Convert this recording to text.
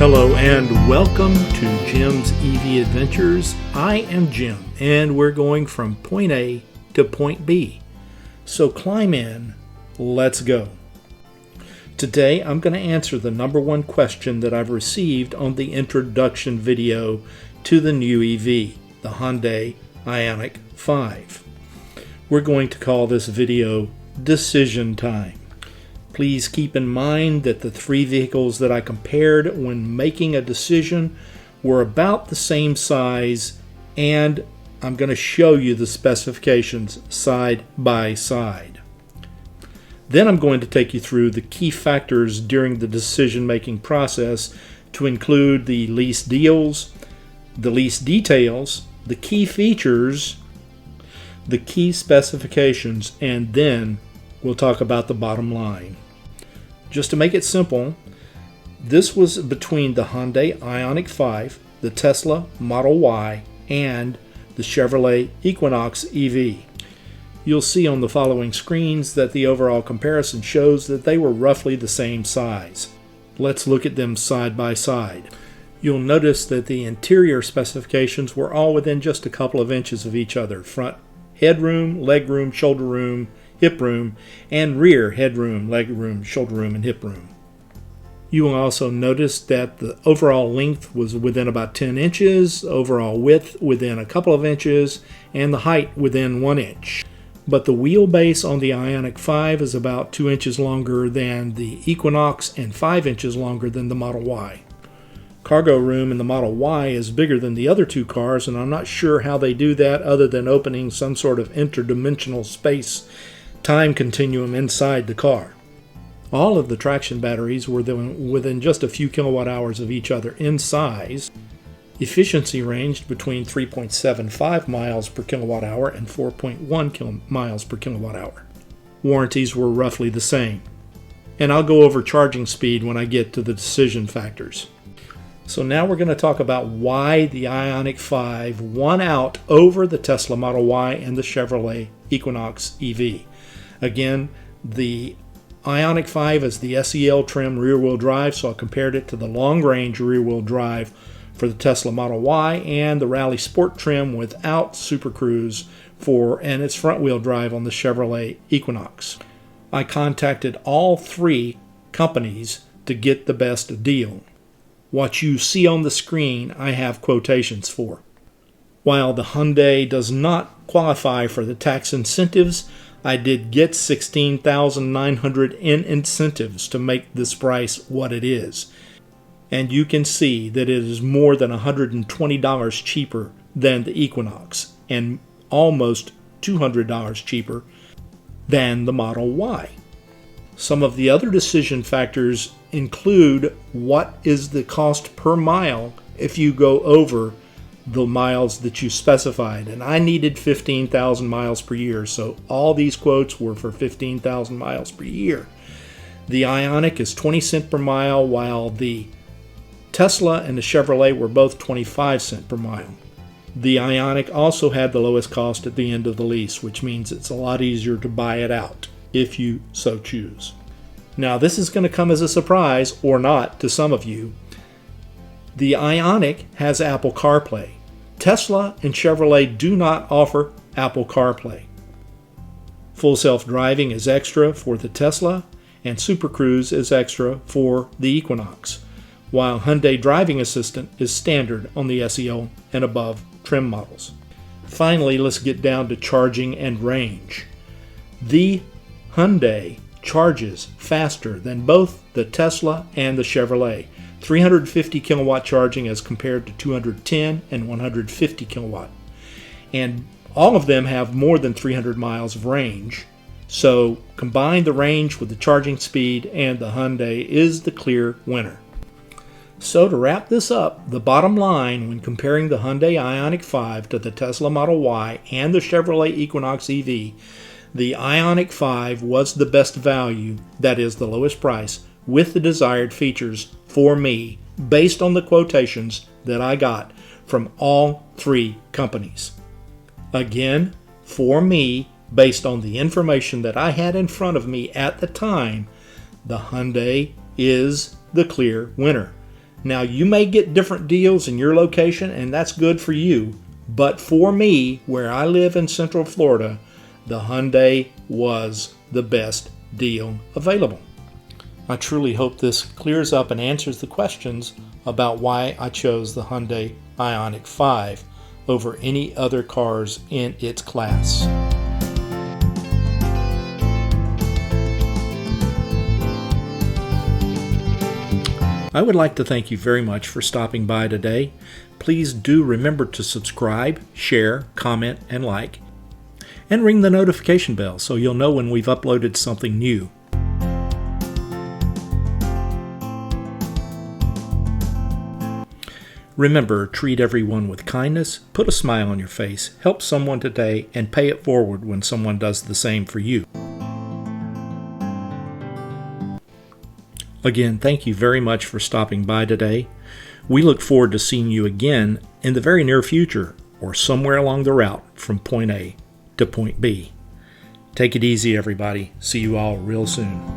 Hello and welcome to Jim's EV Adventures. I am Jim and we're going from point A to point B. So climb in, let's go. Today I'm going to answer the number one question that I've received on the introduction video to the new EV, the Hyundai IONIQ 5. We're going to call this video Decision Time. Please keep in mind that the three vehicles that I compared when making a decision were about the same size, and I'm going to show you the specifications side by side. Then I'm going to take you through the key factors during the decision-making process to include the lease deals, the lease details, the key features, the key specifications, and then we'll talk about the bottom line. Just to make it simple, this was between the Hyundai IONIQ 5, the Tesla Model Y, and the Chevrolet Equinox EV. You'll see on the following screens that the overall comparison shows that they were roughly the same size. Let's look at them side by side. You'll notice that the interior specifications were all within just a couple of inches of each other. Front headroom, legroom, shoulder room, hip room, and rear headroom, legroom, shoulder room, and hip room. You will also notice that the overall length was within about 10 inches, overall width within a couple of inches, and the height within 1 inch. But the wheelbase on the IONIQ 5 is about 2 inches longer than the Equinox and 5 inches longer than the Model Y. Cargo room in the Model Y is bigger than the other two cars, and I'm not sure how they do that other than opening some sort of interdimensional space time continuum inside the car. All of the traction batteries were within just a few kilowatt hours of each other in size. Efficiency ranged between 3.75 miles per kilowatt hour and 4.1 miles per kilowatt hour. Warranties were roughly the same. And I'll go over charging speed when I get to the decision factors. So now we're going to talk about why the IONIQ 5 won out over the Tesla Model Y and the Chevrolet Equinox EV. Again, the IONIQ 5 is the SEL trim rear-wheel drive, so I compared it to the long-range rear-wheel drive for the Tesla Model Y and the Rally Sport trim without Super Cruise and its front-wheel drive on the Chevrolet Equinox. I contacted all three companies to get the best deal. What you see on the screen, I have quotations for. While the Hyundai does not qualify for the tax incentives, I did get $16,900 in incentives to make this price what it is. And you can see that it is more than $120 cheaper than the Equinox and almost $200 cheaper than the Model Y. Some of the other decision factors include what is the cost per mile if you go over the miles that you specified, and I needed 15,000 miles per year, so all these quotes were for 15,000 miles per year. The IONIQ is 20 cents per mile, while the Tesla and the Chevrolet were both 25 cents per mile. The IONIQ also had the lowest cost at the end of the lease, which means it's a lot easier to buy it out if you so choose. Now, this is going to come as a surprise, or not, to some of you. The IONIQ has Apple CarPlay. Tesla and Chevrolet do not offer Apple CarPlay. Full self-driving is extra for the Tesla, and Super Cruise is extra for the Equinox, while Hyundai Driving Assistant is standard on the SEL and above trim models. Finally, let's get down to charging and range. The Hyundai charges faster than both the Tesla and the Chevrolet. 350 kilowatt charging as compared to 210 and 150 kilowatt. And all of them have more than 300 miles of range. So combine the range with the charging speed, and the Hyundai is the clear winner. So to wrap this up, the bottom line when comparing the Hyundai IONIQ 5 to the Tesla Model Y and the Chevrolet Equinox EV, the IONIQ 5 was the best value, that is the lowest price, with the desired features for me based on the quotations that I got from all three companies. Again, for me, based on the information that I had in front of me at the time, the Hyundai is the clear winner. Now, you may get different deals in your location, and that's good for you. But for me, where I live in Central Florida, the Hyundai was the best deal available. I truly hope this clears up and answers the questions about why I chose the Hyundai IONIQ 5 over any other cars in its class. I would like to thank you very much for stopping by today. Please do remember to subscribe, share, comment, and like, and ring the notification bell so you'll know when we've uploaded something new. Remember, treat everyone with kindness, put a smile on your face, help someone today, and pay it forward when someone does the same for you. Again, thank you very much for stopping by today. We look forward to seeing you again in the very near future or somewhere along the route from point A to point B. Take it easy, everybody. See you all real soon.